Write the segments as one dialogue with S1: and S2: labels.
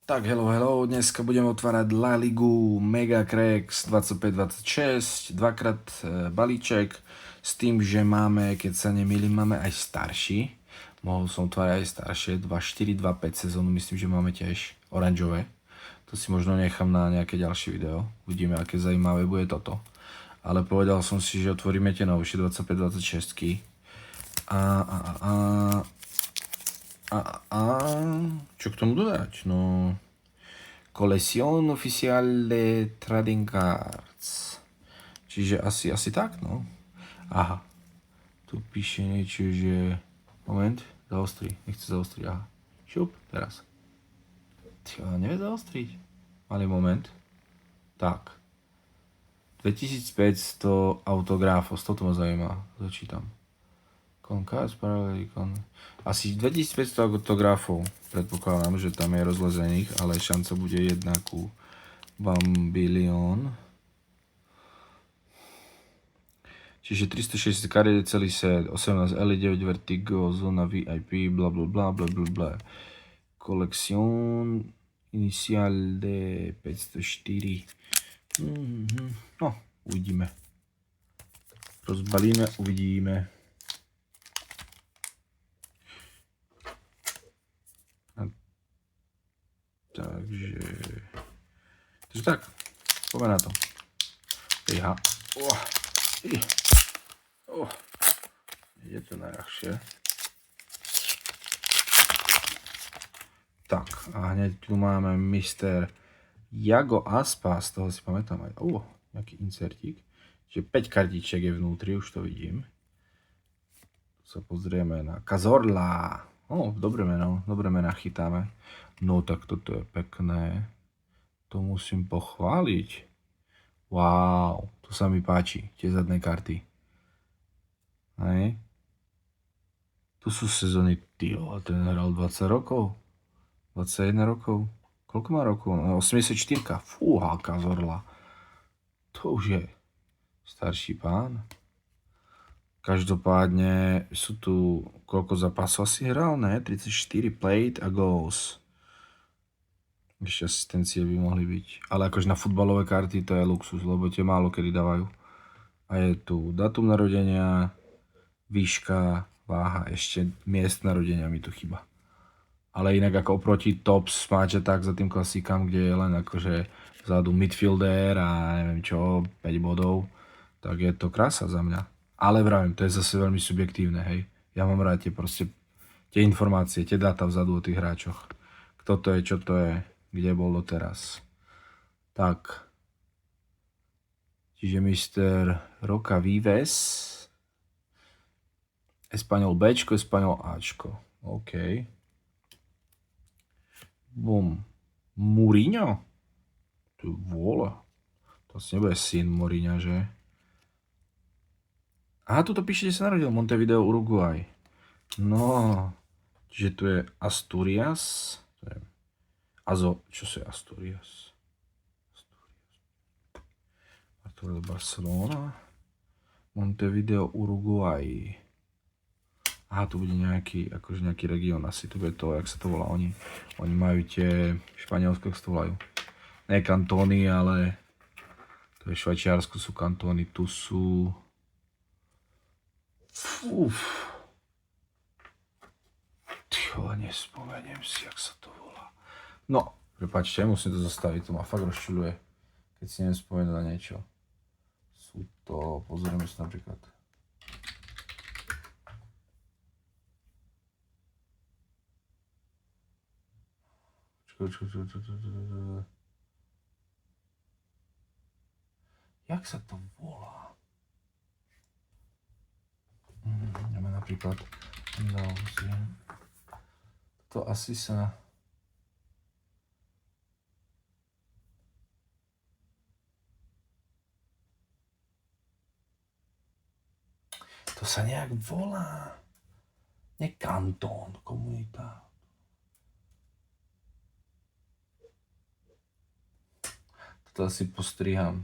S1: Tak hello, dneska budem otvárať La Ligu Mega Cracks 25-26, dvakrát balíček, s tým, že máme, keď sa nemýlim, máme aj starší. Mohol som otvárať aj staršie, 2-4, 2-5 sezónu, myslím, že máme tiež oranžové. To si možno nechám na nejaké ďalšie video, uvidíme, aké zaujímavé bude toto. Ale povedal som si, že otvoríme tie novšie 25-26. Čo k tomu dodať? No, colección oficial de trading cards. Čiže asi tak, no. Aha. Tu píše niečo, že... Moment, zaostri. Nechce zaostriť, aha. Šup, teraz. Tyjo, nevie zaostriť. Malý moment. Tak. 2500 autografov, toto ma zaujíma. Začítam. Asi 2500 autografov. Predpokladám, že tam je rozlezených, ale šanca bude 1:1 bilión. Čiže 360 kariet, celý set, 18 L9 Vertigo, zóna VIP, blablabla. Colección inicial de 504. No, uvidíme. Rozbalíme, uvidíme. Takže tak, poďme na to. Ejha. Je to najľahšie. Tak, a hneď tu máme Mr. Iago Aspas, toho si pamätám aj. Nejaký insertík. Čiže 5 kartiček je vnútri, už to vidím. Tu sa pozrieme na Cazorla. Dobré mená chytáme. No tak toto je pekné. To musím pochváliť. Wow, to sa mi páči, tie zadné karty. Hej. Tu sú sezóny, ten hral 20 rokov. 21 rokov. Koľko má rokov? 84. Fúha, Cazorla. To už je starší pán. Každopádne sú tu, koľko zápasov asi hral, ne? 34 played a goals. Ešte asistencie by mohli byť. Ale akože na futbalové karty to je luxus, lebo tie málo kedy dávajú. A je tu datum narodenia, výška, váha, ešte miest narodenia mi tu chyba. Ale inak ako oproti tops máte tak za tým klasikám, kde je len akože vzadu midfielder a neviem čo, 5 bodov, tak je to krása za mňa. Ale vravím, to je zase veľmi subjektívne, hej. Ja mám rád tie informácie, tie dáta vzadu o tých hráčoch. Kto to je, čo to je, kde bol doteraz. Tak. Čiže Mr. Roca Vives. Espaňol Bčko, Espaňol Ačko. OK. Bum. Mourinho? Tu vôľa. To asi nebude syn Mourinha, že? Aha, tuto píše, že sa narodil Montevideo, Uruguay. No. Čiže tu je Asturias. Čo je Asturias? Arturo de Barcelona. Montevideo, Uruguay. Aha, tu bude nejaký región, asi tu bude to, jak sa to volá. Oni majú tie, Španielsko, jak sa to volajú. Ne kantóny, ale to je Švajčiarsko, sú kantóny, tu sú... Nespomeniem si, jak sa to volá. No, prepáčte, musím to zastaviť, to ma fakt rozčuľuje, keď si nespomeniem na niečo. Sú to, pozrieme si napríklad. Jak sa to volá? Máme napríklad to asi sa... To sa nejak volá. Nie kantón, komunita. Toto asi postriham.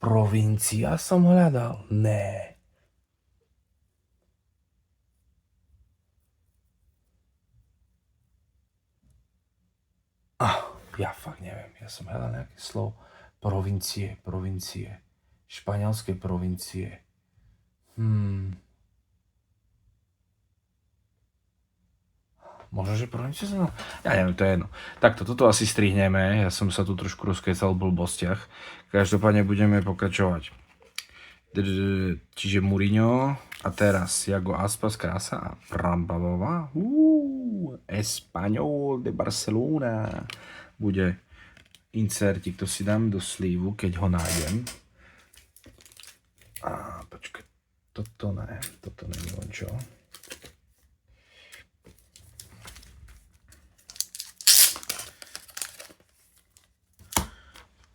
S1: Provincia som hľadal? Né. Ja fakt neviem. Ja som hľadal nejaké slovo. Provincie. Španielské provincie. Možno, že provincie som... Ja neviem, to je jedno. Takto, toto asi strihneme. Ja som sa tu trošku rozkecal v blbostiach. Každopádne budeme pokračovať. Čiže Mourinho a teraz Iago Aspas, krása a Prambabova. Español de Barcelona. Bude insertik, to si dám do slívu, keď ho nájdem. Počkaj, toto není len čo.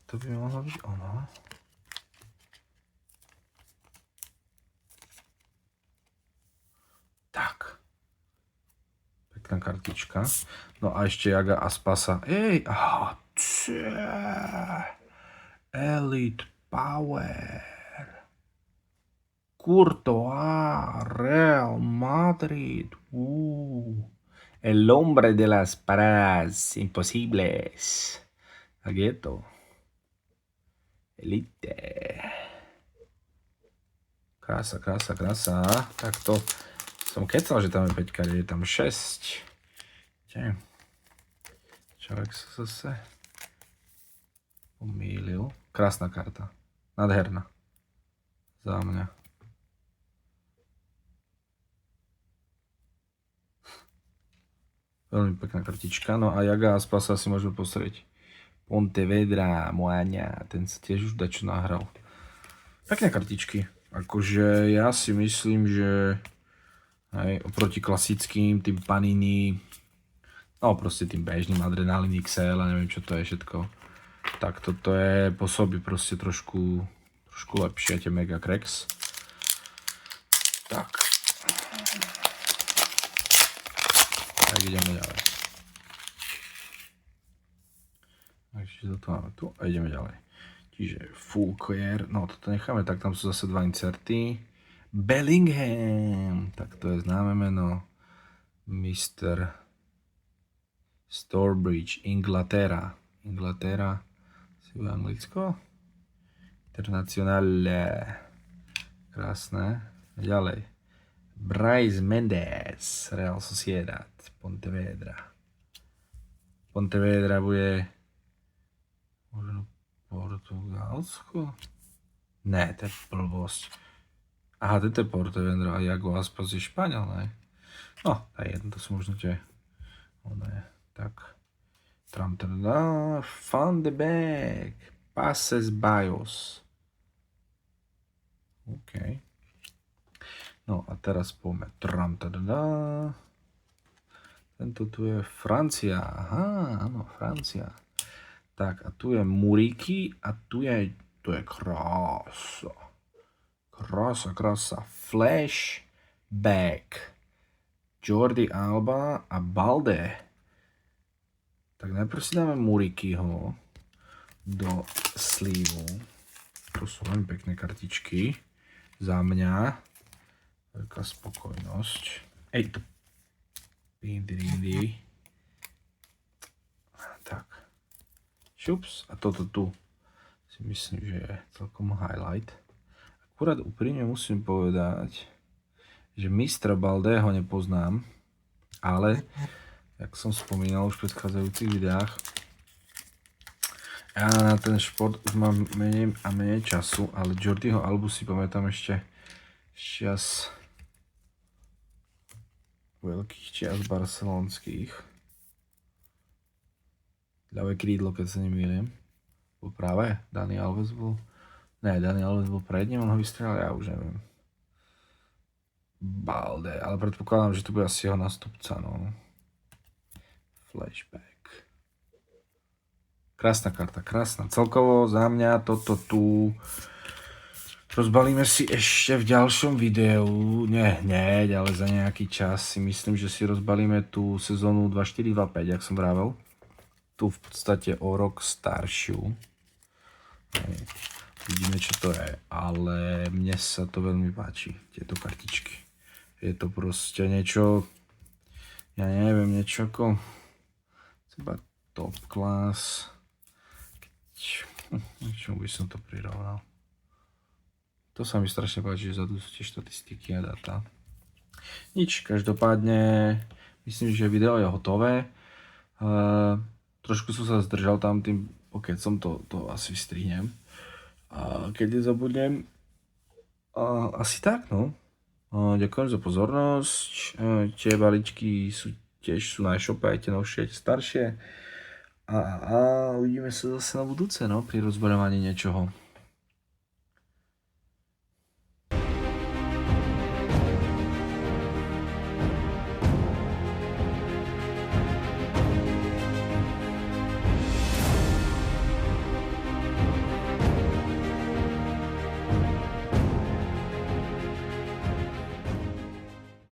S1: To by mohlo byť ono. Tak. Pekná kartička. No a ešte Iaga Aspasa. Elite Power. Courtois, Real Madrid. El hombre de las paradas imposibles. Tak je to. Elite. Krása. Takto som kecal, že tam je 5, je tam 6. Človek sa zase pomýlil. Krásna karta. Nádherná. Za mňa. Veľmi pekná kartička. No a Iaga Aspasa si môžeme pozrieť. Pontevedra, Moaňa, ten sa tiež už dačo nahral. Pekné kartičky. Akože ja si myslím, že aj oproti klasickým, tým Panini, no proste tým bežným Adrenalin XL a neviem čo to je všetko. Tak toto je pôsobí proste trošku lepšie, tie Mega Cracks. Tak. Tak ideme ďalej. Takže toto máme tu a ideme ďalej. Čiže full clear, no toto necháme, tak tam sú zase 2 inserty. Bellingham, tak to je známe meno. Mr. Stourbridge, Inglaterra, si v Anglicko. Internacionale, krásne. Ďalej. Brais Mendes, Real Sociedad, Pontevedra bude možno Portugalsko? Ne, to je blbosť. Aha, to je Pontevedra a Iago Aspas je Španiel, ne? No, to je jedno, to sú možno tie. Tak. Van de Beek, Passes Bios. OK. No a teraz poďme. Tento tu je Francia. Aha, áno, Francia. Tak a tu je Muriky a tu je krása. Krása. Flashback. Jordi Alba a Balde. Tak najprv si dáme Murikyho do slívu. To sú veľmi pekné kartičky. Za mňa. Veľká spokojnosť. To. Tak. Šups. A toto tu si myslím, že je celkom highlight. Akurát úprimne musím povedať, že mistra Baldeho nepoznám, ale, jak som spomínal už v predchádzajúcich videách, ja na ten šport už mám menej a menej času, ale Jordiho Albu si pamätám ešte čas veľkých čias barcelonských. Ľavé krídlo, keď sa nemýlim. Bol práve? Dani Alves bol? Ne, Dani Alves bol pred ním, on ho vystrelil, ja už neviem. Balde, ale predpokladám, že to bude asi jeho nástupca, no. Flashback. Krásna karta, krásna. Celkovo za mňa toto tu rozbalíme si ešte v ďalšom videu. Nie hneď, ale za nejaký čas si myslím, že si rozbalíme tú sezónu 24-25, jak som vravel. Tu v podstate o rok staršiu. Vidíme, čo to je, ale mne sa to veľmi páči, tieto kartičky. Je to proste niečo, ja neviem, niečo ako iba top class. Čomu by som to prirovnal? To sa mi strašne páči, že zadu sú tie štatistiky a dáta. Nič, každopádne myslím, že video je hotové. Trošku som sa zdržal tam tým pokecom, to asi vystrihnem. Keď nezabudnem. Asi tak, no. Ďakujem za pozornosť. Tie balíčky tiež sú na e-shope, aj tie novšie, aj tie staršie. A uvidíme sa zase na budúce, no, pri rozbarovaní niečoho.